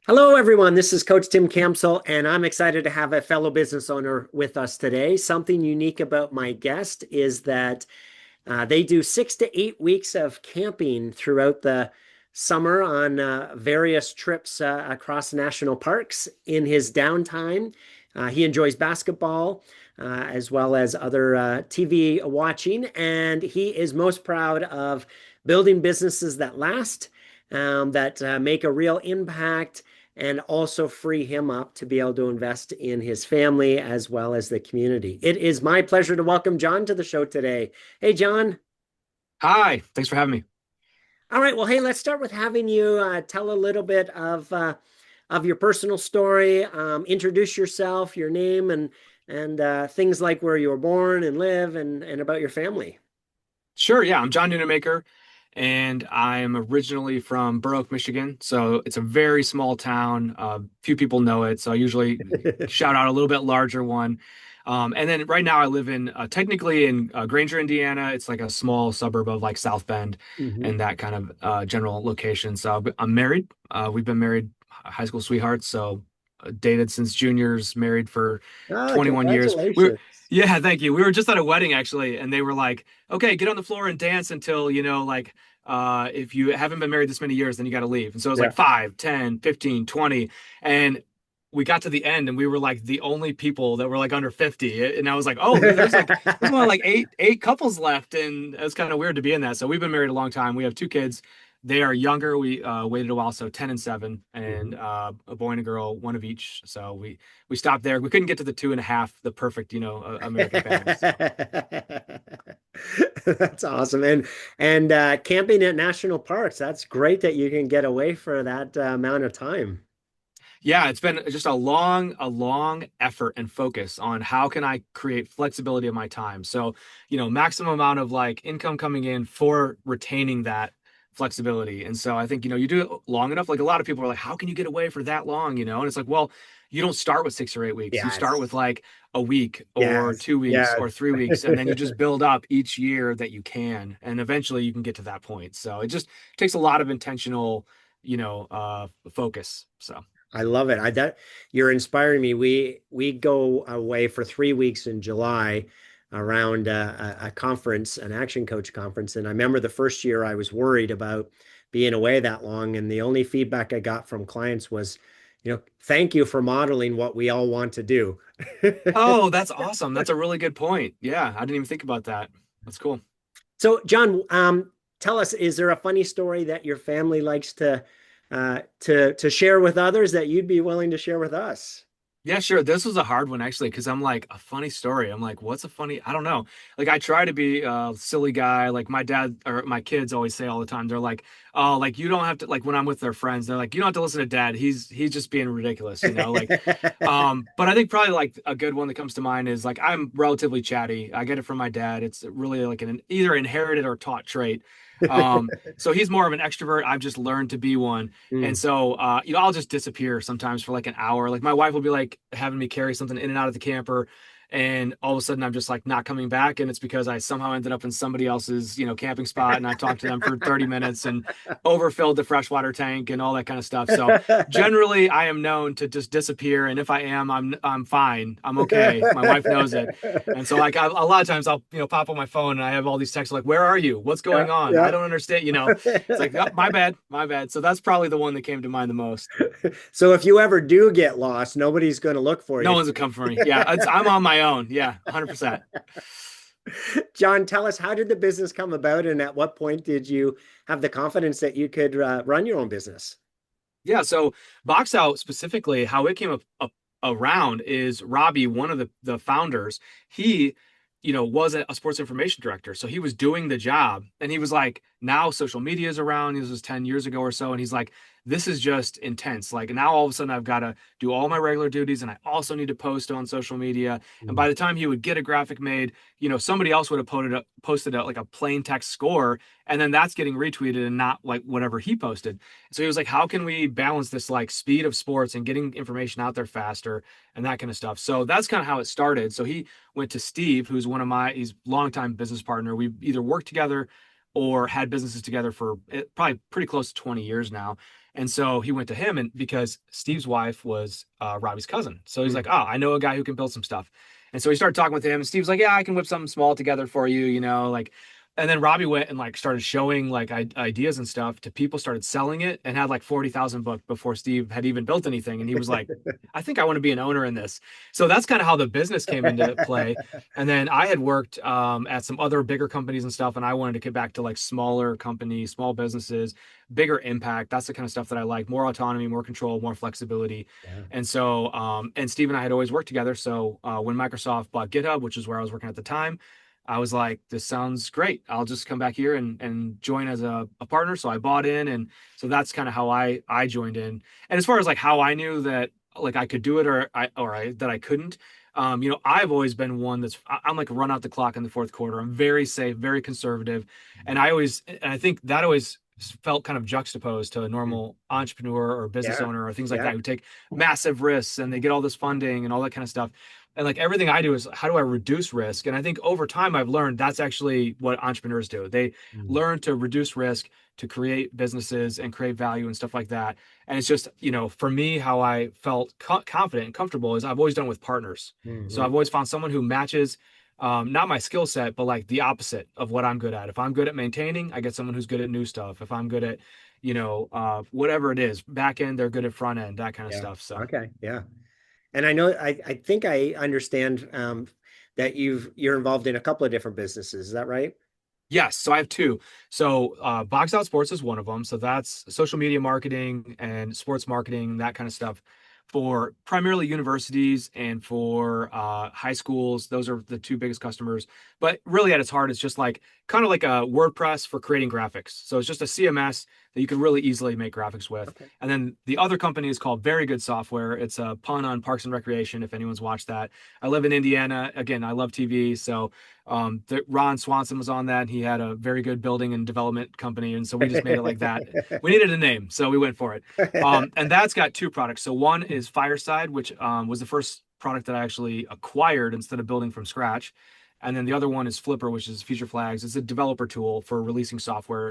Hello, everyone. This is Coach Tim Campsall, and I'm excited to have a fellow business owner with us today. Something unique about my guest is that they do 6 to 8 weeks of camping throughout the summer on various trips across national parks. In his downtime, he enjoys basketball as well as other TV watching, and he is most proud of building businesses that last, that make a real impact and also free him up to be able to invest in his family as well as the community. It is my pleasure to welcome John to the show today. Hey, John. Hi, thanks for having me. All right. Well, hey, let's start with having you tell a little bit of your personal story. Introduce yourself, your name, and things like where you were born and live, and about your family. Sure, yeah, I'm John Nunemaker, and I'm originally from Burr Oak, Michigan. So it's a very small town. Few people know it, so I usually shout out a little bit larger one. And then right now I live in technically in Granger, Indiana. It's like a small suburb of like South Bend Mhm. and that kind of general location. So I'm married. We've been married, high school sweethearts. So dated since juniors, married for Ah, 21 years. congratulations. Yeah, thank you. We were just at a wedding actually, and they were like, "Okay, get on the floor and dance until, like if you haven't been married this many years, then you got to leave." And so it was like Yeah. 5, 10, 15, 20, and we got to the end and we were like the only people that were like under 50. And I was like, "Oh, there's only like eight couples left." And it was kind of weird to be in that. So we've been married a long time. We have two kids. They are younger. We waited a while, so 10 and 7, and Mhm. a boy and a girl, one of each. So we stopped there. We couldn't get to the 2.5, the perfect, American family. So That's awesome. And camping at national parks, that's great that you can get away for that amount of time. yeah, it's been just a long effort and focus on how can I create flexibility of my time. So, maximum amount of like income coming in for retaining that flexibility. And so I think, you do it long enough. Like a lot of people are like, how can you get away for that long? And it's like, well, you don't start with 6 or 8 weeks. You start with Yes. like a week or Yes. 2 weeks Yes. or 3 weeks, and then you just build up each year that you can, and eventually you can get to that point. So it just takes a lot of intentional, focus. So. I love it. That you're inspiring me. We go away for 3 weeks in July around a conference, an action coach conference. And I remember the first year I was worried about being away that long. And the only feedback I got from clients was, thank you for modeling what we all want to do. Oh, that's awesome. That's a really good point. Yeah, I didn't even think about that. That's cool. So, John, tell us, is there a funny story that your family likes to share with others that you'd be willing to share with us? Yeah, sure. This was a hard one actually, because I'm like, a funny story. I'm like, what's a funny? I don't know. Like I try to be a silly guy. Like my dad or my kids always say all the time. They're like, oh, like you don't have to, like when I'm with their friends, they're like, you don't have to listen to dad. He's just being ridiculous. Like but I think probably like a good one that comes to mind is like I'm relatively chatty. I get it from my dad. It's really like an either inherited or taught trait. So he's more of an extrovert. I've just learned to be one. And Mm. so, I'll just disappear sometimes for like an hour. Like my wife will be like having me carry something in and out of the camper. And all of a sudden I'm just like not coming back. And it's because I somehow ended up in somebody else's, camping spot. And I talked to them for 30 minutes and overfilled the freshwater tank and all that kind of stuff. So generally I am known to just disappear. And if I am, I'm fine. I'm okay. My wife knows it. And so like a lot of times I'll, pop on my phone and I have all these texts like, where are you? What's Yeah, going on? I yeah. don't understand. It's like, oh, my bad, my bad. So that's probably the one that came to mind the most. So if you ever do get lost, nobody's going to look for No you. one's a come for me. Yeah, I'm on my own. Yeah, 100%. John, tell us, how did the business come about, and at what point did you have the confidence that you could run your own business? Yeah, so BoxOut specifically, how it came up around is Robbie, one of the founders. He, was a sports information director, so he was doing the job, and he was like, now social media is around. This was 10 years ago or so, and he's like, this is just intense. Like now all of a sudden I've got to do all my regular duties, and I also need to post on social media. And Mm. by the time he would get a graphic made, somebody else would have posted like a plain text score, and then that's getting retweeted and not like whatever he posted. So he was like, how can we balance this like speed of sports and getting information out there faster and that kind of stuff? So that's kind of how it started. So he went to Steve, who's he's longtime business partner. We either worked together or had businesses together for probably pretty close to 20 years now. And so he went to him, and because Steve's wife was Robbie's cousin. So he's like, Mm. oh, I know a guy who can build some stuff. And so he started talking with him, and Steve's like, yeah, I can whip something small together for you, like. And then Robbie went and like started showing like ideas and stuff to people, started selling it, and had like 40,000 booked before Steve had even built anything. And he was like, I think I want to be an owner in this. So that's kind of how the business came into play. And then I had worked at some other bigger companies and stuff, and I wanted to get back to like smaller companies, small businesses, bigger impact. That's the kind of stuff that I like: more autonomy, more control, more flexibility. Yeah. And so, and Steve and I had always worked together. So when Microsoft bought GitHub, which is where I was working at the time, I was like, this sounds great. I'll just come back here and join as a partner. So I bought in, and so that's kind of how I joined in. And as far as like how I knew that like I could do it that I couldn't, I've always been one I'm like run out the clock in the fourth quarter. I'm very safe, very conservative, and I think that always felt kind of juxtaposed to a Mm. normal entrepreneur or business Yeah. owner or things like Yeah. that who take massive risks and they get all this funding and all that kind of stuff. And like everything I do is how do I reduce risk? And I think over time I've learned that's actually what entrepreneurs do. They Mm. learn to reduce risk to create businesses and create value and stuff like that. And it's just, for me, how I felt confident and comfortable is I've always done it with partners. So Mhm. I've always found someone who matches not my skill set, but like the opposite of what I'm good at. If I'm good at maintaining, I get someone who's good at new stuff. If I'm good at, whatever it is, back end, they're good at front end, that kind of Yeah. stuff. So. Okay. Yeah. And I know I think I understand that you're involved in a couple of different businesses. Is that right? Yes, so I have two. So BoxOut Sports is one of them. So that's social media marketing and sports marketing, that kind of stuff for primarily universities and for high schools. Those are the two biggest customers. But really at its heart, it's just like kind of like a WordPress for creating graphics. So it's just a CMS that you can really easily make graphics with. Okay. And then the other company is called Very Good Software. It's a pun on Parks and Recreation, if anyone's watched that. I live in Indiana. Again, I love TV. So Ron Swanson was on that. And he had a very good building and development company, and so we just made it like that. We needed a name, so we went for it. And that's got two products. So one is Fireside, which was the first product that I actually acquired instead of building from scratch. And then the other one is Flipper, which is Feature Flags. It's a developer tool for releasing software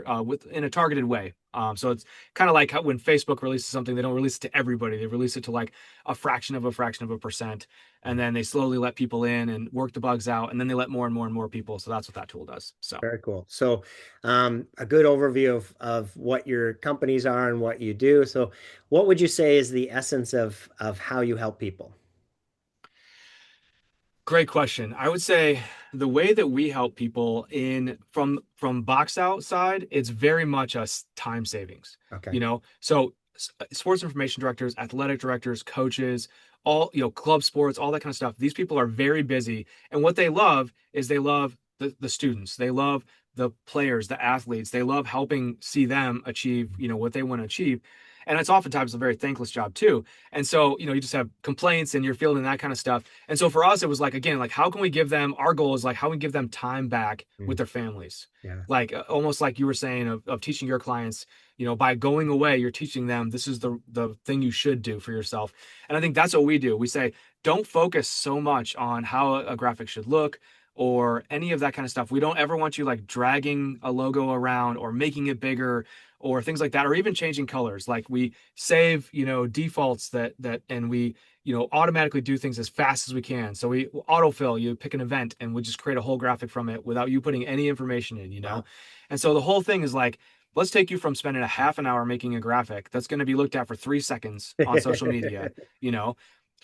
in a targeted way. So it's kind of like how when Facebook releases something, they don't release it to everybody. They release it to like a fraction of a percent, and then they slowly let people in and work the bugs out, and then they let more and more and more people. So that's what that tool does. So. Very cool. So, a good overview of what your companies are and what you do. So, what would you say is the essence of how you help people? Great question. I would say the way that we help people in from box out side, it's very much a time savings. Okay. So sports information directors, athletic directors, coaches, all club sports, all that kind of stuff. These people are very busy, and what they love is they love the students. They love the players, the athletes. They love helping see them achieve what they want to achieve. And it's oftentimes a very thankless job too. And so, you just have complaints and you're fielding that kind of stuff. And so for us, it was like, again, like, how can we give them, our goal is like, how we give them time back with Mm. their families? Yeah. Like almost like you were saying of teaching your clients, by going away, you're teaching them this is the thing you should do for yourself. And I think that's what we do. We say, don't focus so much on how a graphic should look or any of that kind of stuff. We don't ever want you like dragging a logo around or making it bigger or things like that, or even changing colors. Like we save, defaults and we, automatically do things as fast as we can. So we autofill, you pick an event and we just create a whole graphic from it without you putting any information in. Wow. And so the whole thing is like, let's take you from spending a half an hour making a graphic that's going to be looked at for 3 seconds on social media, you know,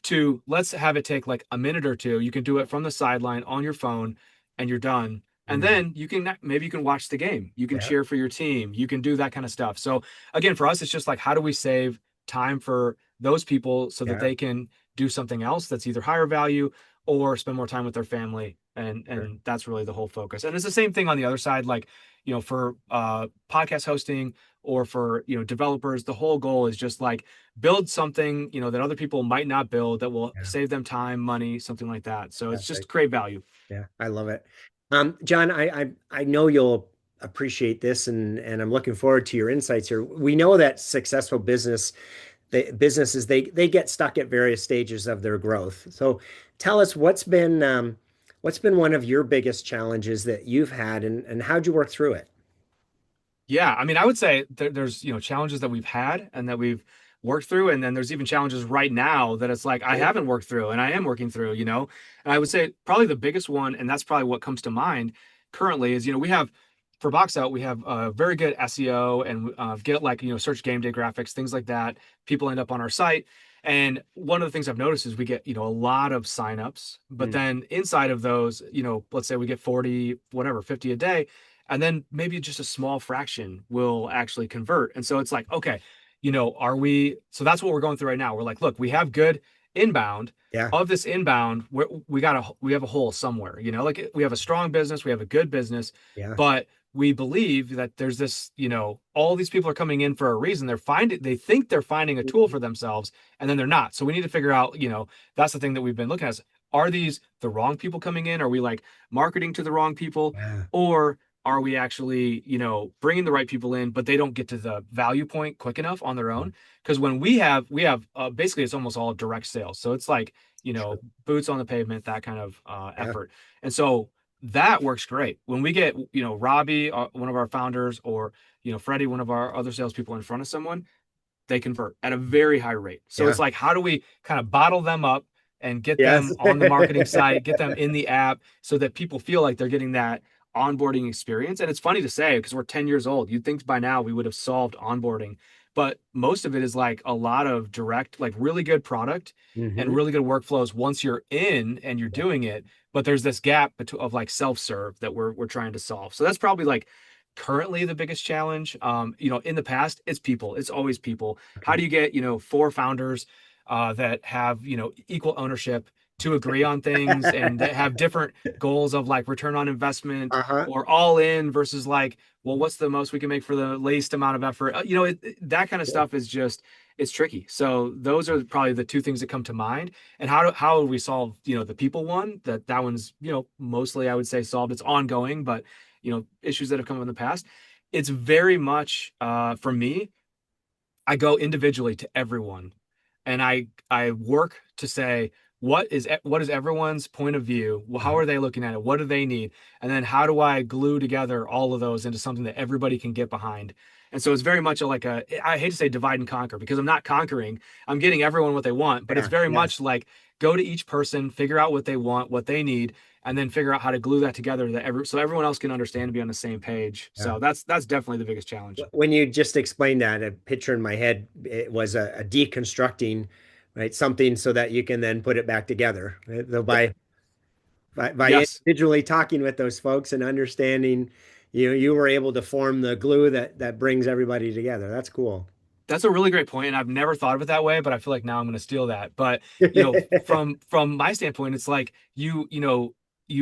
to let's have it take like a minute or two. You can do it from the sideline on your phone and you're done. And Mm. then maybe you can watch the game. You can Yeah. cheer for your team. You can do that kind of stuff. So again, for us, it's just like, how do we save time for those people so that Yeah. they can do something else that's either higher value or spend more time with their family? And Sure. that's really the whole focus. And it's the same thing on the other side, like, for podcast hosting or for, developers, the whole goal is just like build something, that other people might not build that will Yeah. save them time, money, something like that. So it's That's just right. create value. Yeah. I love it. John, I know you'll appreciate this, and I'm looking forward to your insights here. We know that successful businesses they get stuck at various stages of their growth. So tell us what's been one of your biggest challenges that you've had, and how'd you work through it? Yeah, I mean, I would say there's, challenges that we've had and that we've worked through, and then there's even challenges right now that it's like I Right? haven't worked through and I am working through. And I would say probably the biggest one, and that's probably what comes to mind currently is, we have for BoxOut, we have very good SEO and get like, search game day graphics, things like that. People end up on our site. And one of the things I've noticed is we get, a lot of signups, but Mm, then inside of those, let's say we get 40, whatever, 50 a day, and then maybe just a small fraction will actually convert. And so it's like, okay, are we, so that's what we're going through right now. We're like, look, we have good inbound. yeah, Of this inbound, we have a hole somewhere, like we have a strong business, we have a good business, yeah. but we believe that there's this, all these people are coming in for a reason. They think they're finding a tool for themselves, and then they're not. So we need to figure out, that's the thing that we've been looking at is, are these the wrong people coming in? Are we like marketing to the wrong people? Yeah. Or are we actually, bringing the right people in, but they don't get to the value point quick enough on their own? Because when we have basically it's almost all direct sales. So it's like, True. boots on the pavement, that kind of Yeah. effort. And so that works great. When we get, Robbie, one of our founders, or, Freddie, one of our other salespeople in front of someone, they convert at a very high rate. So Yeah. it's like, how do we kind of bottle them up and get Yes. them on the marketing site, get them in the app so that people feel like they're getting that onboarding experience? And it's funny to say because we're 10 years old. You'd think by now we would have solved onboarding, but most of it is like a lot of direct, like really good product and Hmm. really good workflows once you're in and you're doing it. But there's this gap of like self-serve that we're trying to solve. So that's probably like currently the biggest challenge. In the past, it's people. It's always people. How Okay. do you get, four founders that have, equal ownership to agree on things and that have different goals of like return on investment Uh-huh. or all in versus like, well, what's the most we can make for the least amount of effort? That kind of Yeah. stuff is just, it's tricky. So those are probably the two things that come to mind. And how do we solve, the people one? That one's, mostly I would say solved. It's ongoing, but issues that have come up in the past. It's very much for me, I go individually to everyone and I work to say what is everyone's point of view? Well, how Uh-huh. are they looking at it? What do they need? And then how do I glue together all of those into something that everybody can get behind? And so it's very much like I hate to say divide and conquer because I'm not conquering. I'm getting everyone what they want, but it's Yeah. very Yeah. much like go to each person, figure out what they want, what they need, and then figure out how to glue that together so everyone else can understand and be on the same page. Yeah. So that's definitely the biggest challenge. When you just explained that, a picture in my head, it was a deconstructing, right? Something so that you can then put it back together. Right? So Yep. by Yes. individually talking with those folks and understanding, you were able to form the glue that brings everybody together. That's cool. That's a really great point, and I've never thought of it that way, but I feel like now I'm going to steal that. But from my standpoint, it's like you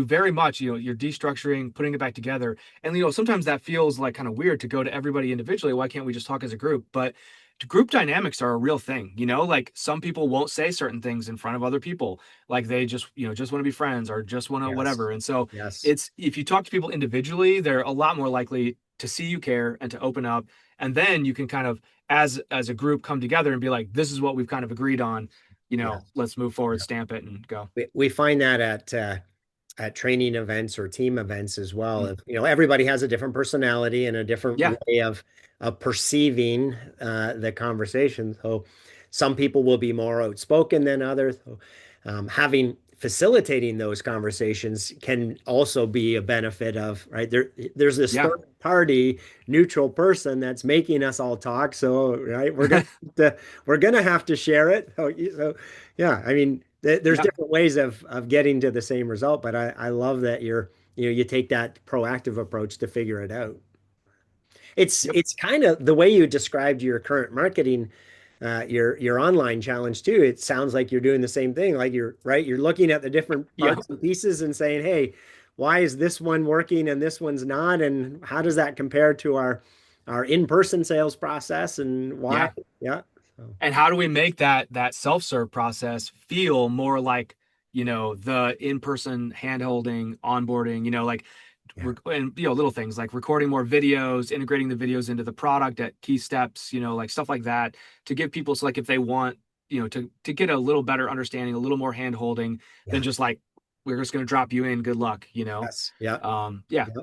very much you're destructuring, putting it back together, and sometimes that feels like kind of weird to go to everybody individually. Why can't we just talk as a group? But group dynamics are a real thing. Like some people won't say certain things in front of other people, like they just want to be friends or just want to Yes. whatever. And so Yes. it's if you talk to people individually, they're a lot more likely to see you care and to open up, and then you can kind of as a group come together and be like, this is what we've kind of agreed on, Yes. let's move forward, stamp it and go. We find that at training events or team events as well. Mm. Everybody has a different personality and a different Yeah. way of perceiving the conversation. So some people will be more outspoken than others. So, having facilitating those conversations can also be a benefit of, right? There's this Yeah. third party neutral person that's making us all talk. So, right, we're gonna have to share it. So yeah, I mean, there's Yeah. different ways of getting to the same result, but I love that you take that proactive approach to figure it out. Yep. It's kind of the way you described your current marketing, your online challenge too. It sounds like you're doing the same thing. Like you're right, you're looking at the different Yeah. parts and pieces and saying, hey, why is this one working and this one's not? And how does that compare to our in-person sales process and why? Yeah. Yeah. So, And how do we make that self-serve process feel more like, the in-person hand-holding, onboarding, like yeah. and little things like recording more videos, integrating the videos into the product at key steps, like stuff like that to give people so like if they want, to get a little better understanding, a little more hand-holding than Yeah. just like we're just going to drop you in, good luck. Yes. Yeah. Yeah. Yeah.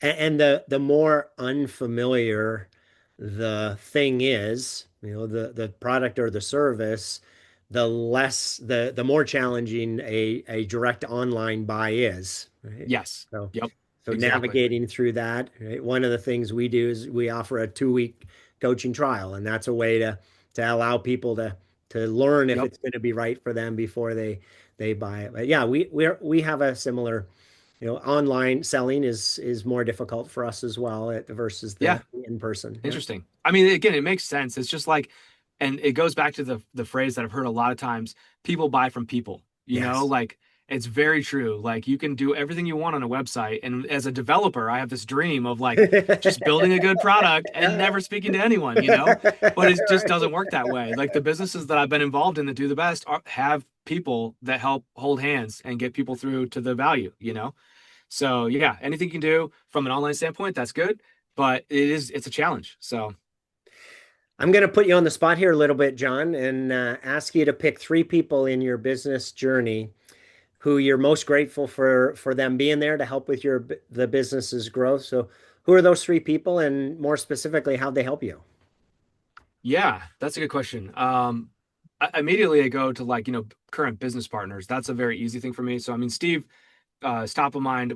And the more unfamiliar the thing is, the product or the service, the more challenging a direct online buy is, right? Yes. So Yep. so Exactly. navigating through that, right? One of the things we do is we offer a 2-week coaching trial, and that's a way to allow people to learn if Yep. it's going to be right for them before they buy it. But yeah, we have a similar, online selling is more difficult for us as well versus Yeah. the in person. Yeah. Interesting. I mean, again, it makes sense. It's just like, and it goes back to the phrase that I've heard a lot of times, people buy from people, Yes. like it's very true. Like you can do everything you want on a website. And as a developer, I have this dream of like just building a good product and never speaking to anyone, but it just Right. doesn't work that way. Like the businesses that I've been involved in that do the best have people that help hold hands and get people through to the value. So yeah, anything you can do from an online standpoint, that's good, but it's a challenge. So I'm going to put you on the spot here a little bit, John, and ask you to pick 3 people in your business journey who you're most grateful for them being there to help with the business's growth. So, who are those 3 people, and more specifically, how they help you? yeah, that's a good question. Immediately I go to like, current business partners. That's a very easy thing for me. So I mean, Steve, is top of mind.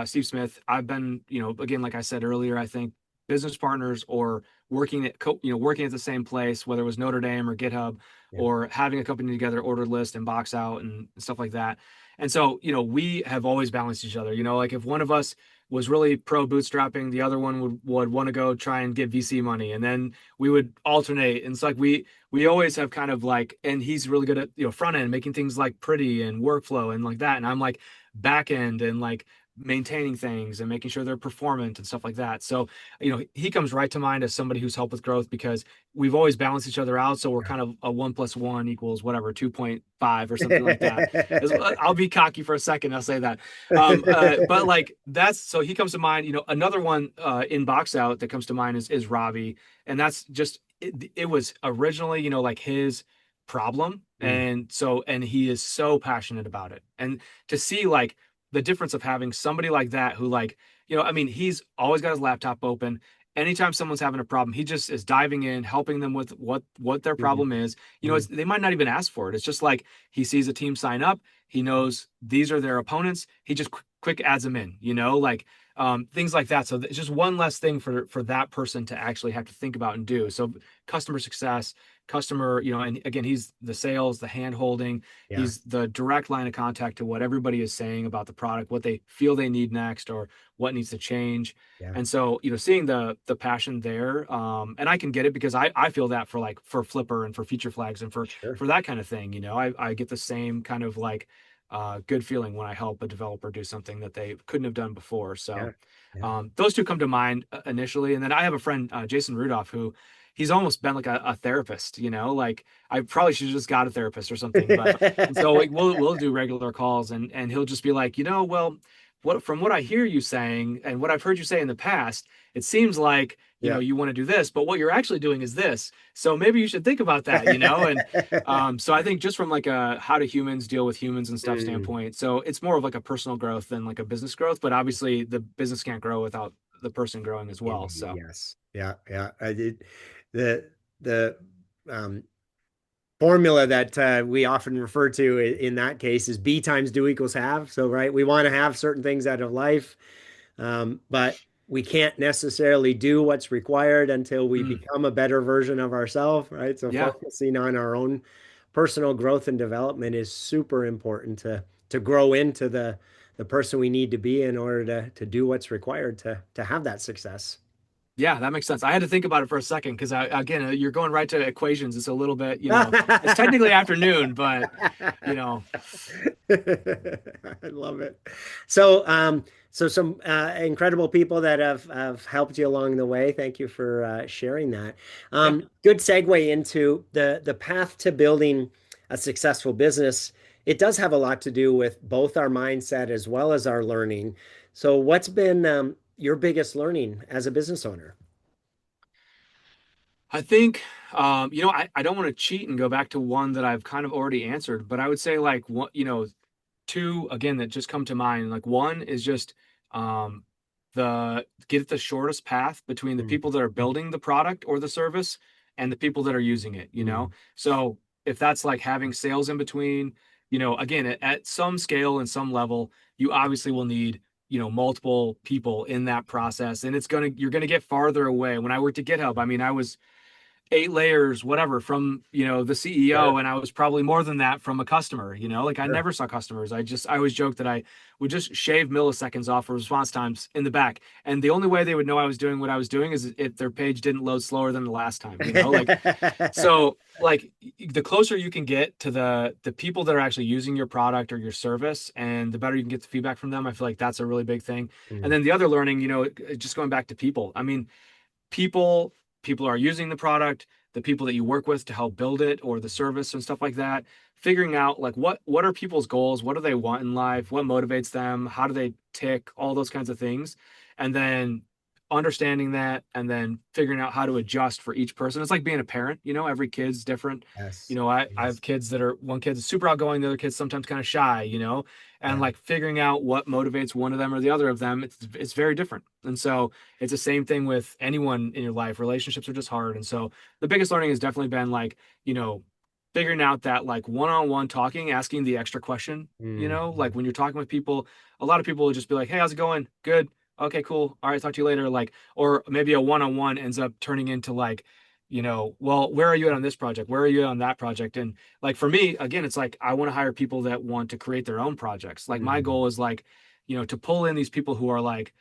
Steve Smith, I've been, again, like I said earlier, I think business partners or working at the same place, whether it was Notre Dame or GitHub Yeah. or having a company together, ordered list and BoxOut and stuff like that. And so, we have always balanced each other. Like if one of us was really pro bootstrapping, the other one would want to go try and get VC money, and then we would alternate. And it's like we always have kind of like, and he's really good at front end, making things like pretty and workflow and like that, and I'm like back end and like maintaining things and making sure they're performant and stuff like that. So, he comes right to mind as somebody who's helped with growth because we've always balanced each other out. So we're kind of a 1 + 1 = whatever, 2.5 or something like that. I'll be cocky for a second. I'll say that. But like so he comes to mind. Another one in Box Out that comes to mind is Robbie, and that's just it was originally like his problem, Mm, and he is so passionate about it, and to see like the difference of having somebody like that who like I mean, he's always got his laptop open. Anytime someone's having a problem, he just is diving in, helping them with what their mhm, problem is. mhm. They might not even ask for it. It's just like he sees a team sign up, he knows these are their opponents, he just quick adds them in, like things like that. So it's just one less thing for that person to actually have to think about and do. So customer success, customer, and again, he's the sales, the hand holding, Yeah, he's the direct line of contact to what everybody is saying about the product, what they feel they need next, or what needs to change. yeah, And so, seeing the passion there, and I can get it because I feel that for Flipper and for feature flags and sure. for that kind of thing. I get the same kind of like good feeling when I help a developer do something that they couldn't have done before. So Yeah, yeah. those two come to mind initially. And then I have a friend, Jason Rudolph, who he's almost been like a therapist, like I probably should have just got a therapist or something. But and so like, we'll do regular calls, and he'll just be like, well, from what I hear you saying and what I've heard you say in the past, it seems like Yeah. you want to do this, but what you're actually doing is this. So maybe you should think about that, and so I think just from like a how do humans deal with humans and stuff Mm, standpoint, so it's more of like a personal growth than like a business growth. But obviously, the business can't grow without the person growing as well. So yes. Yeah, yeah. I did the um formula that we often refer to in that case is B times do equals have. So, right, we want to have certain things out of life, but we can't necessarily do what's required until we mm, become a better version of ourselves, right? So, yeah. focusing on our own personal growth and development is super important to grow into the person we need to be in order to do what's required to have that success. Yeah, that makes sense. I had to think about it for a second because again, you're going right to equations. It's a little bit, it's technically afternoon, but you know, I love it. So some incredible people that have helped you along the way. Thank you for sharing that. yeah. Good segue into the path to building a successful business. It does have a lot to do with both our mindset as well as our learning. So, what's been your biggest learning as a business owner? I think, I don't want to cheat and go back to one that I've kind of already answered, but I would say like one, two again that just come to mind. Like one is just um, the shortest path between the Mm, people that are building the product or the service and the people that are using it, you know? mm, So if that's like having sales in between, again, at some scale and some level, you obviously will need, multiple people in that process. And you're gonna get farther away. When I worked at GitHub, I mean, I was 8 layers, whatever, from, the CEO. sure. And I was probably more than that from a customer, like I Sure. never saw customers. I always joked that I would just shave milliseconds off of response times in the back. And the only way they would know I was doing what I was doing is if their page didn't load slower than the last time, like, so like the closer you can get to the people that are actually using your product or your service, and the better you can get the feedback from them, I feel like that's a really big thing. And Mm, then the other learning, just going back to people. I mean, people people are using the product, the people that you work with to help build it or the service and stuff like that, figuring out like what are people's goals, what do they want in life, what motivates them, how do they tick, all those kinds of things, and then understanding that and then figuring out how to adjust for each person. It's like being a parent, every kid's different. yes. I have Yes. kids that are, one kid's super outgoing, the other kid's sometimes kind of shy, and Yeah. like figuring out what motivates one of them or the other of them, it's very different. And so it's the same thing with anyone in your life. Relationships are just hard. And so the biggest learning has definitely been like, figuring out that like one-on-one talking, asking the extra question, Mm, like mm, when you're talking with people, a lot of people will just be like, "Hey, how's it going? Good. Okay, cool. All right, talk to you later." Like, or maybe a one-on-one ends up turning into like, well, where are you at on this project? Where are you at on that project? And like for me, again, it's like I want to hire people that want to create their own projects. Like my mm, goal is like, to pull in these people who are like,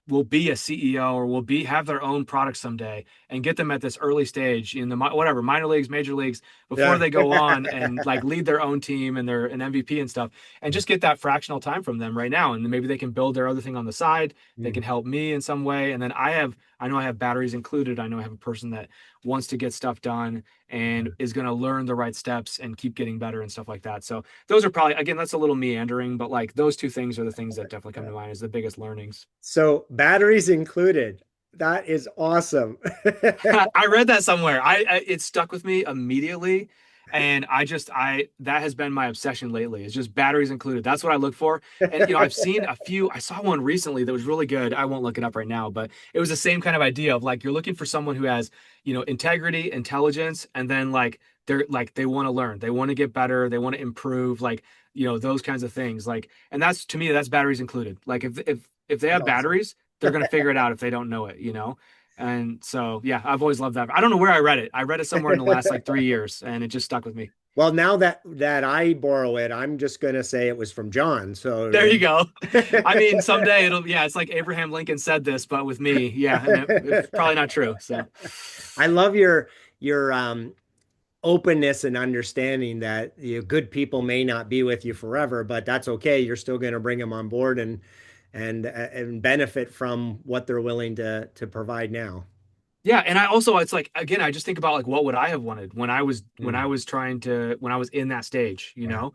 will be a CEO or will be have their own product someday, and get them at this early stage in the whatever minor leagues, major leagues, before yeah. they go on and like lead their own team and they're an MVP and stuff, and Yeah. just get that fractional time from them right now, and then maybe they can build their other thing on the side. They Mm, can help me in some way, and then I know I have batteries included. I know I have a person that wants to get stuff done and is going to learn the right steps and keep getting better and stuff like that. So those are probably, again, that's a little meandering, but like those two things are the things that definitely come yeah. to mind as the biggest learnings. So batteries included. That is awesome. I read that somewhere. It stuck with me immediately, and I that has been my obsession lately. It's just batteries included. That's what I look for. And I've seen a few. I saw one recently that was really good. I won't look it up right now, but it was the same kind of idea of like you're looking for someone who has, integrity, intelligence, and then like they want to learn, they want to get better, they want to improve, like, those kinds of things. Like, and that's to me, that's batteries included. Like if they That's have awesome. batteries, they're gonna figure it out if they don't know it. And so, yeah, I've always loved that. I don't know where I read it. I read it somewhere in the last like 3 years, and it just stuck with me. Well, now that I borrow it, I'm just gonna say it was from John. There So you go. I mean, someday yeah, it's like Abraham Lincoln said this, but with me, yeah, and it's probably not true. So, I love your openness and understanding that good people may not be with you forever, but that's okay. You're still going to bring them on board and benefit from what they're willing to provide now. yeah, and I also, it's like, again, I just think about like what would I have wanted when I Mm, was when I was in that stage, yeah,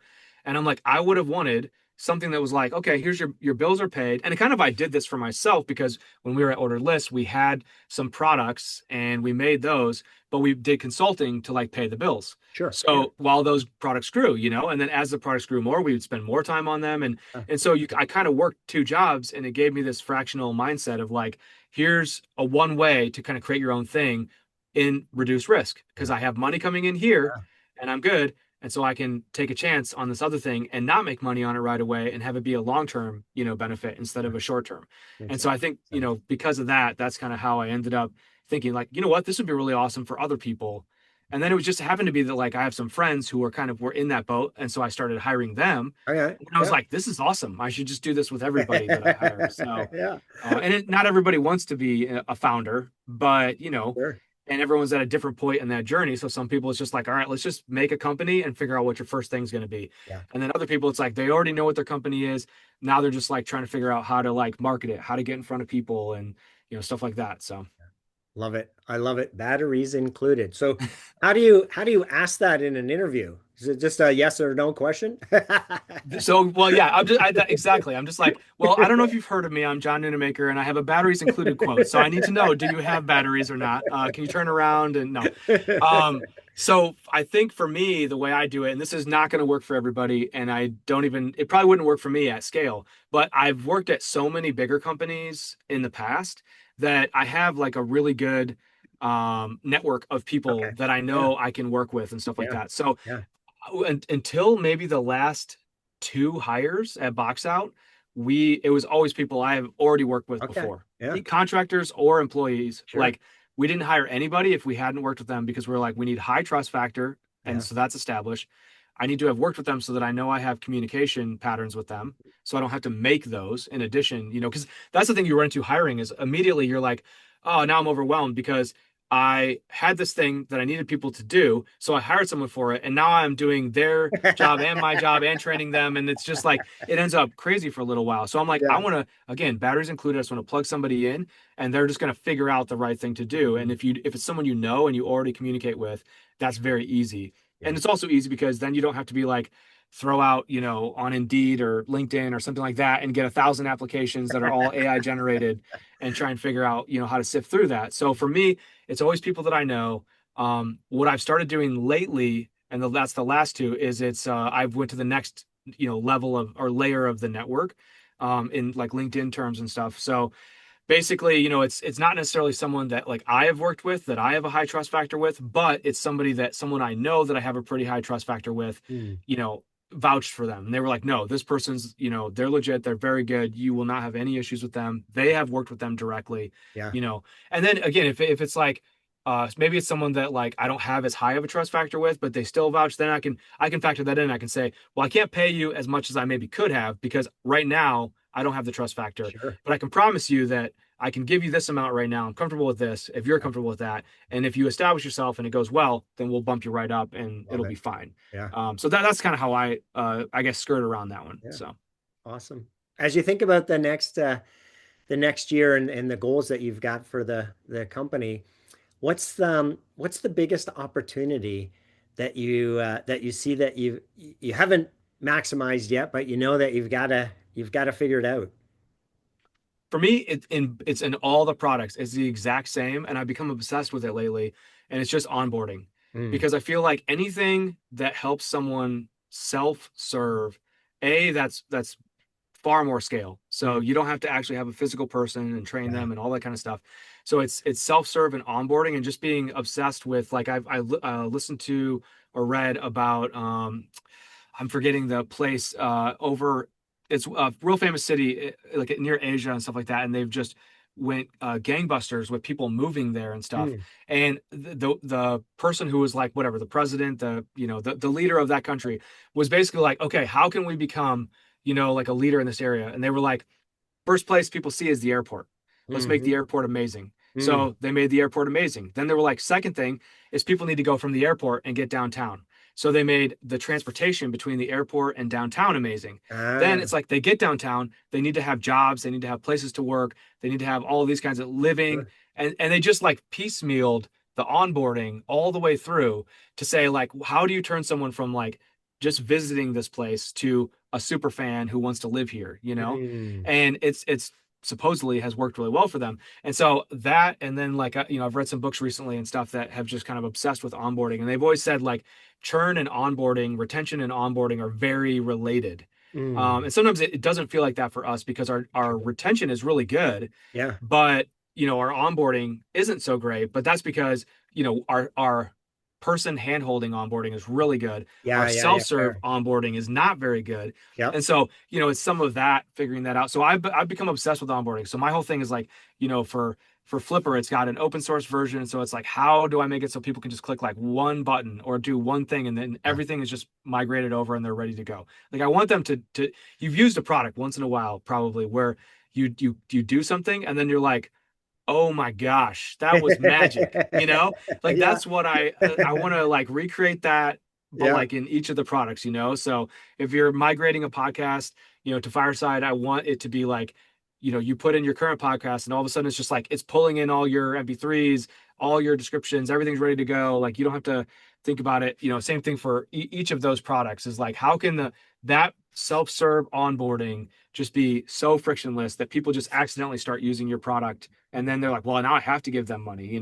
and I'm like, I would have wanted something that was like, okay, here's your bills are paid. And it kind of, I did this for myself because when we were at Ordered List, we had some products and we made those, but we did consulting to like pay the bills. sure. Yeah. So while those products grew, and then as the products grew more, we would spend more time on them, and so I kind of worked two jobs, and it gave me this fractional mindset of like, here's a one way to kind of create your own thing in reduced risk because Yeah. I have money coming in here Yeah. and I'm good. And so I can take a chance on this other thing and not make money on it right away and have it be a long-term, benefit instead of a short-term. And Makes a so lot I think, of sense. because of that, that's kind of how I ended up thinking like, you know what, this would be really awesome for other people. And then it was just happened to be that like I have some friends who were in that boat. And so I started hiring them. All right. And I was Yeah. like, this is awesome. I should just do this with everybody that I hire. So Yeah. not everybody wants to be a founder, but Sure. and everyone's at a different point in that journey. So some people it's just like, all right, let's just make a company and figure out what your first thing's going to be. Yeah. And then other people, it's like they already know what their company is. Now they're just like trying to figure out how to like market it, how to get in front of people, and stuff like that. So Love it. I love it. Batteries included. So how do you ask that in an interview? Is it just a yes or no question? well, yeah, exactly. I'm just like, well, I don't know if you've heard of me. I'm John Nunemaker, and I have a batteries included quote. So I need to know, do you have batteries or not? Can you turn around? And no. Um, So I think for me, the way I do it, and this is not going to work for everybody, and I don't even, it probably wouldn't work for me at scale, but I've worked at so many bigger companies in the past that I have like a really good network of people Okay. that I Yeah. know I can work with and stuff like Yeah. that. So Yeah. until maybe the last two hires at BoxOut, it was always people I have already worked with Okay. before, Yeah. contractors or employees. Sure. Like we didn't hire anybody if we hadn't worked with them because we're like we need high trust factor, and Yeah. so that's established. I need to have worked with them so that I know I have communication patterns with them, so I don't have to make those in addition. Because that's the thing you run into hiring is immediately you're like, oh, now I'm overwhelmed because I had this thing that I needed people to do, so I hired someone for it, and now I'm doing their job and my job and training them, and it's just like it ends up crazy for a little while. So I'm like, I Yeah. want to again, batteries included. I just want to plug somebody in, and they're just going to figure out the right thing to do. And Mm. if it's someone you know and you already communicate with, that's Sure. very easy. Yeah. And it's also easy because then you don't have to be like throw out, on Indeed or LinkedIn or something like that and get 1,000 applications that are all AI generated and try and figure out, how to sift through that. So for me, it's always people that I know. What I've started doing lately, and that's the last two, is I've went to the next level of or layer of the network, in like LinkedIn terms and stuff. So basically, it's not necessarily someone that like I have worked with that I have a high trust factor with, but it's someone I know that I have a pretty high trust factor with, Mm. you know, vouched for them. And they were like, no, this person's, they're legit, they're very good. You will not have any issues with them. They have worked with them directly, Yeah. you know. And then again, if it's like maybe it's someone that like I don't have as high of a trust factor with, but they still vouch, then I can factor that in. I can say, well, I can't pay you as much as I maybe could have because right now I don't have the trust factor, Sure. but I can promise you that I can give you this amount right now. I'm comfortable with this if you're Yeah. comfortable with that. And if you establish yourself and it goes well, then we'll bump you right up and Love it'll it. be fine. Yeah. So that's kind of how I guess skirt around that one. Yeah. So Awesome. As you think about the next year and the goals that you've got for the company, what's the biggest opportunity that you see that you haven't maximized yet, but you know that you've got to figure it out. for me, it's in all the products. It's the exact same, and I've become obsessed with it lately. And it's just onboarding Mm. because I feel like anything that helps someone self-serve, that's far more scale. So Mm. you don't have to actually have a physical person and train Yeah. them and all that kind of stuff. So it's self-serve and onboarding and just being obsessed with like I listened to or read about I'm forgetting the place over it's a real famous city like near Asia and stuff like that, and they've just went gangbusters with people moving there and stuff. Mm. And the person who was like whatever the president, the leader of that country was basically like, okay, how can we become like a leader in this area? And they were like, first place people see is the airport. Let's make the Hmm. airport amazing. Mm. So they made the airport amazing. Then they were like, second thing is people need to go from the airport and get downtown. So they made the transportation between the airport and downtown amazing. Then Ah, it's like they get downtown, they need to have jobs, they need to have places to work, they need to have all of these kinds of living. sure. And they just like piecemealed the onboarding all the way through to say, like, how do you turn someone from like just visiting this place to a super fan who wants to live here, Mm. and it's supposedly has worked really well for them. And so that, and then like I've read some books recently and stuff that have just kind of obsessed with onboarding, and they've always said like churn and onboarding, retention and onboarding are very related. Mm. And sometimes it doesn't feel like that for us because our Sure. retention is really good, Yeah. but our onboarding isn't so great. But that's because our person handholding onboarding is really good. Our Yeah. Yeah. Yeah. self-serve Fair. onboarding is not very good. Yep. And so, it's some of that figuring that out. So I've become obsessed with onboarding. So my whole thing is like, for Flipper, it's got an open source version. So it's like, how do I make it so people can just click like one button or do one thing and then Yeah. everything is just migrated over and they're ready to go. Like I want them to you've used a product once in a while, probably where you do something and then you're like, oh my gosh, that was magic, like Yeah. that's what I want to like recreate that, but Yeah. like in each of the products, so if you're migrating a podcast to Fireside, I want it to be like you put in your current podcast and all of a sudden it's just like it's pulling in all your mp3s, all your descriptions, everything's ready to go. Like you don't have to think about it, same thing for each of those products is like, how can that self-serve onboarding just be so frictionless that people just accidentally start using your product and then they're like, well, now I have to give them money.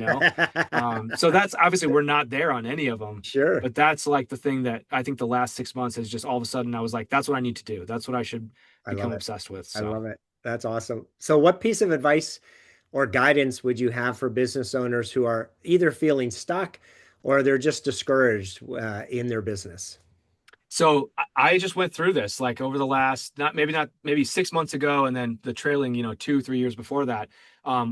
So that's obviously we're not there on any of them, Sure. but that's like the thing that I think the last 6 months has just all of a sudden I was like, that's what I need to do. That's what I should I love become it. obsessed with. I So. love it. That's awesome. So, what piece of advice or guidance would you have for business owners who are either feeling stuck or they're just discouraged in their business? So I just went through this like over the last not maybe 6 months ago, and then the trailing 2-3 years before that,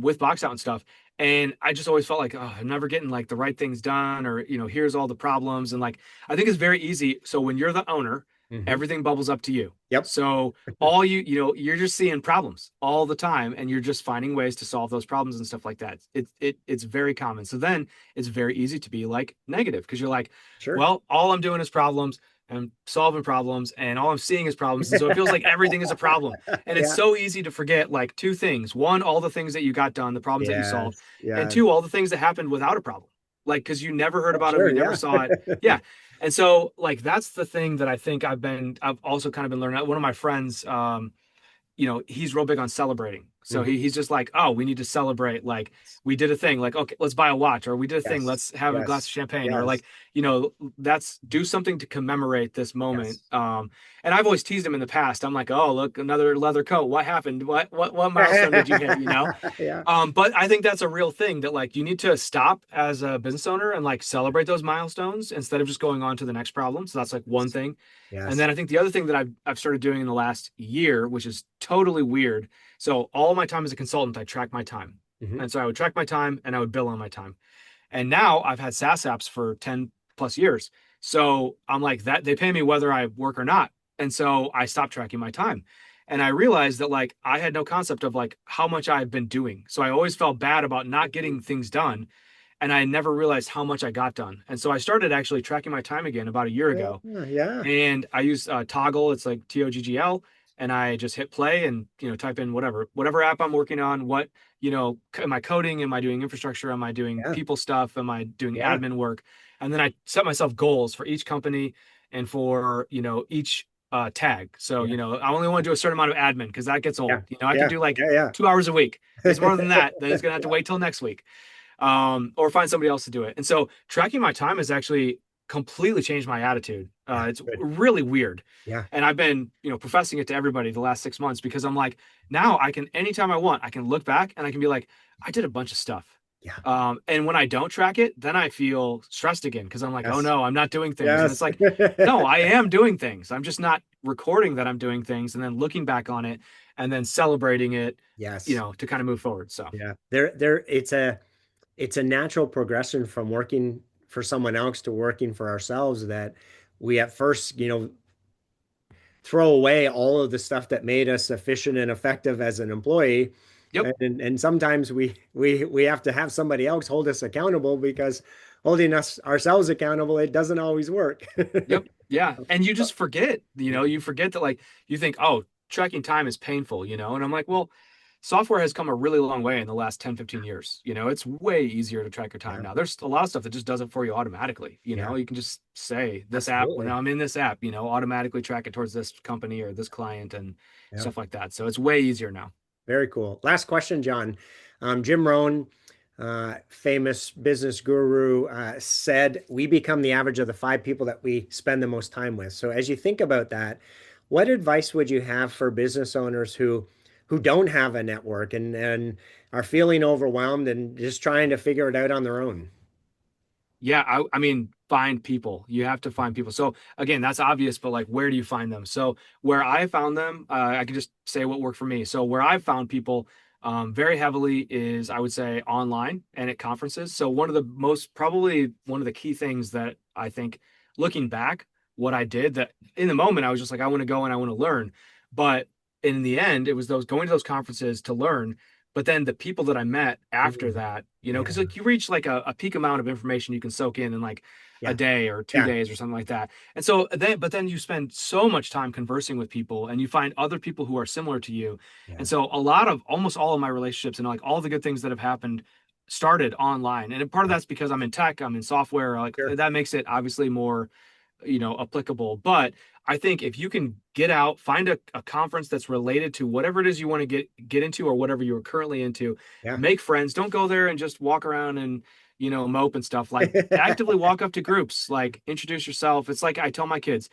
with BoxOut and stuff. And I just always felt like, oh, I'm never getting like the right things done, or here's all the problems. And like I think it's very easy. So when you're the owner, Hmm. everything bubbles up to you. Yep. So all you're just seeing problems all the time, and you're just finding ways to solve those problems and stuff like that. It's very common. So then it's very easy to be like negative because you're like, Sure. well, all I'm doing is problems and solving problems, and all I'm seeing is problems. And so it feels like everything is a problem. And it's Yeah. so easy to forget like two things. One, all the things that you got done, the problems that you solved, Yes. and Yeah. two, all the things that happened without a problem. Like, because you never heard Oh, about them, sure. you never Yeah. saw it. Yeah. And so like that's the thing that I think I've also kind of been learning. One of my friends, he's real big on celebrating. So Hmm. he's just like, oh, we need to celebrate. Like we did a thing, like, okay, let's buy a watch, or we did a thing, Yes. let's have a glass Yes. of champagne, or Yes. like, that's do something to commemorate this moment. Yes. And I've always teased him in the past. I'm like, oh, look, another leather coat. What happened? What milestone did you hit? Yeah. But I think that's a real thing that like you need to stop as a business owner and like celebrate those milestones instead of just going on to the next problem. So that's like one thing. And Yes. then I think the other thing that I've started doing in the last year, which is totally weird. So all my time as a consultant, I track my time. Hmm. And so I would track my time and I would bill on my time. And now I've had SaaS apps for 10 plus years. So I'm like that they pay me whether I work or not. And so I stopped tracking my time. And I realized that like I had no concept of like how much I've been doing. So I always felt bad about not getting things done. And I never realized how much I got done. And so I started actually tracking my time again about a year ago, Yeah. Yeah. and I use Toggle. It's like Toggl, and I just hit play and type in whatever app I'm working on. What am I coding? Am I doing infrastructure? Am I doing Yeah. people stuff? Am I doing Yeah. admin work? And then I set myself goals for each company and for each tag. So Yeah. I only want to do a certain amount of admin because that gets Yeah. old. I can Yeah. do like Yeah. 2 hours a week. If it's more than Yeah. that, then it's gonna have to wait till next week, or find somebody else to do it. And so tracking my time has actually completely changed my attitude. Yeah. It's Good. really weird. Yeah. And I've been, professing it to everybody the last 6 months because I'm like, now I can, anytime I want, I can look back and I can be like, I did a bunch of stuff. Yeah. And when I don't track it, then I feel stressed again because I'm like, oh Yes. no, I'm not doing things. And it's Yes. like, no, I am doing things. I'm just not recording that I'm doing things and then looking back on it and then celebrating it, Yes. to kind of move forward. So, Yeah. It's a natural progression from working for someone else to working for ourselves that we at first, throw away all of the stuff that made us efficient and effective as an employee. yep. And sometimes we have to have somebody else hold us accountable because holding us ourselves accountable, it doesn't always work. Yep. Yeah. And you just forget, you forget that like you think, oh, tracking time is painful, and I'm like, well, software has come a really long way in the last 10, 15 years. It's way easier to track your time Yeah. now. There's a lot of stuff that just does it for you automatically. Yeah. You can just say this app, when Absolutely. I'm in this app, automatically track it towards this company or this client and Yeah. stuff like that. So it's way easier now. Very cool. Last question, John. Jim Rohn, famous business guru, said, we become the average of the 5 people that we spend the most time with. So as you think about that, what advice would you have for business owners who don't have a network and are feeling overwhelmed and just trying to figure it out on their own? Yeah, I mean, find people. You have to find people. So again, that's obvious, but like, where do you find them? So where I found them, I can just say what worked for me. So where I've found people very heavily is, I would say, online and at conferences. So probably one of the key things that I think, looking back, what I did that in the moment, I was just like, I want to go and I want to learn. But in the end, it was those going to those conferences to learn. But then the people that I met after Mm. that, Yeah. because like you reach like a peak amount of information you can soak in like a Yeah. day or two Yeah. days or something like that. And so but then you spend so much time conversing with people and you find other people who are similar to you. Yeah. And so almost all of my relationships and like all the good things that have happened started online. And part of that's because I'm in tech, I'm in software, like Sure. that makes it obviously more, applicable. But I think if you can get out, find a conference that's related to whatever it is you want to get into or whatever you're currently into, Yeah. make friends. Don't go there and just walk around and, mope and stuff. Like actively walk up to groups, like introduce yourself. It's like I tell my kids,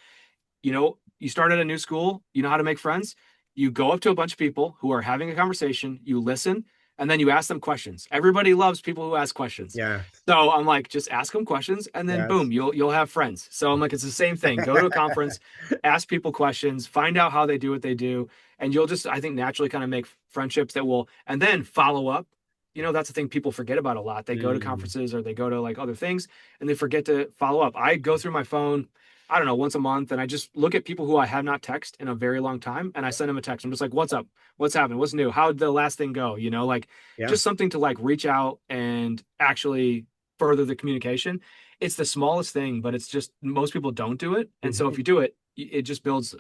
you start at a new school, you know how to make friends. You go up to a bunch of people who are having a conversation, you listen, and then you ask them questions. Everybody loves people who ask questions. Yeah. So I'm like, just ask them questions, and then Yes. boom, you'll have friends. So I'm like, it's the same thing. Go to a conference, ask people questions, find out how they do what they do, and you'll just, I think, naturally kind of make friendships that will, and then follow up. That's the thing people forget about a lot. They go to Mm. conferences or they go to like other things, and they forget to follow up. I go through my phone, I don't know, once a month, and I just look at people who I have not texted in a very long time, and I send them a text. I'm just like, what's up? What's happening? What's new? How'd the last thing go? Like Yeah. just something to like reach out and actually further the communication. It's the smallest thing, but it's just most people don't do it. And so if Mhm. you do it, it just builds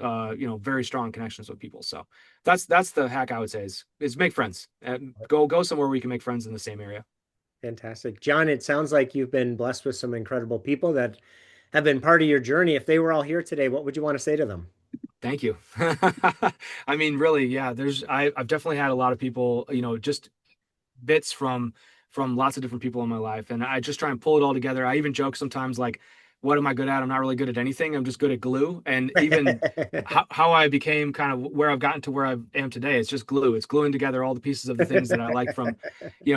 very strong connections with people. So that's the hack I would say is make friends and go somewhere where you can make friends in the same area. Fantastic. John, it sounds like you've been blessed with some incredible people that have been part of your journey. If they were all here today, what would you want to say to them? Thank you. I mean, really, yeah, I've definitely had a lot of people, just bits from lots of different people in my life, and I just try and pull it all together. I even joke sometimes like, what am I good at? I'm not really good at anything. I'm just good at glue. And even how I became kind of where I've gotten to where I am today, it's just glue. It's gluing together all the pieces of the things that I like from,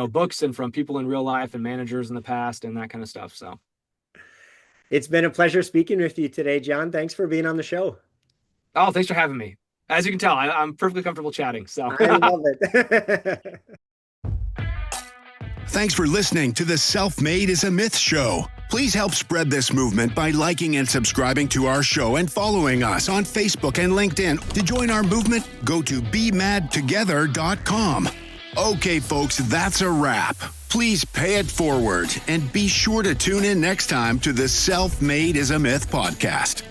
books and from people in real life and managers in the past and that kind of stuff. So, It's been a pleasure speaking with you today, John. Thanks for being on the show. oh, thanks for having me. As you can tell, I'm perfectly comfortable chatting. So, I love it. Thanks for listening to the Self-Made is a Myth show. Please help spread this movement by liking and subscribing to our show and following us on Facebook and LinkedIn. To join our movement, go to bemadtogether.com. Okay, folks, that's a wrap. Please pay it forward and be sure to tune in next time to the Self-Made is a Myth podcast.